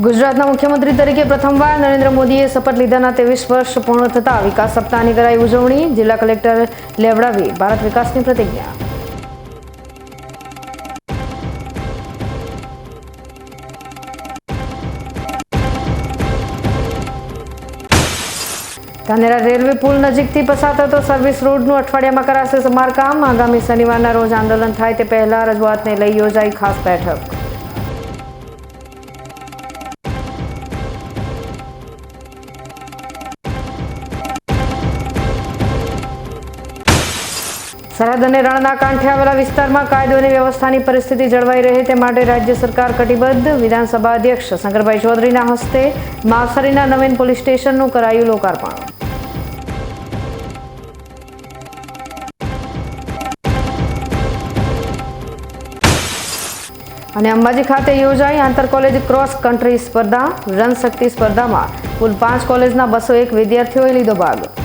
ગુજરાતના મુખ્યમંત્રી તરીકે પ્રથમવાર નરેન્દ્ર મોદીએ શપથ લીધાના 23 વર્ષ પૂર્ણ થતા વિકાસ સપ્તાહની કરાઈ ઉજવણી। જિલ્લા કલેક્ટર લેવડાવી ભારત વિકાસની પ્રતિજ્ઞા। ધાનેરા રેલવે પુલ નજીકથી પસાર થતો સર્વિસ રોડનું અઠવાડિયામાં કરાશે સમારકામ। આગામી શનિવારના રોજ આંદોલન થાય તે પહેલા રજૂઆતને લઈ યોજાઈ ખાસ બેઠક। સરહદ અને રણના કાંઠે આવેલા વિસ્તારમાં કાયદો અને વ્યવસ્થાની પરિસ્થિતિ જળવાઈ રહે તે માટે રાજ્ય સરકાર કટિબદ્ધ। વિધાનસભા અધ્યક્ષ શંકરભાઈ ચૌધરીના હસ્તે માવસરીના નવીન પોલીસ સ્ટેશનનું કરાયું લોકાર્પણ। અને અંબાજી ખાતે યોજાઈ આંતર કોલેજ ક્રોસ કન્ટ્રી સ્પર્ધા। રન શક્તિ સ્પર્ધામાં કુલ 5 કોલેજના 201 વિદ્યાર્થીઓએ લીધો ભાગ।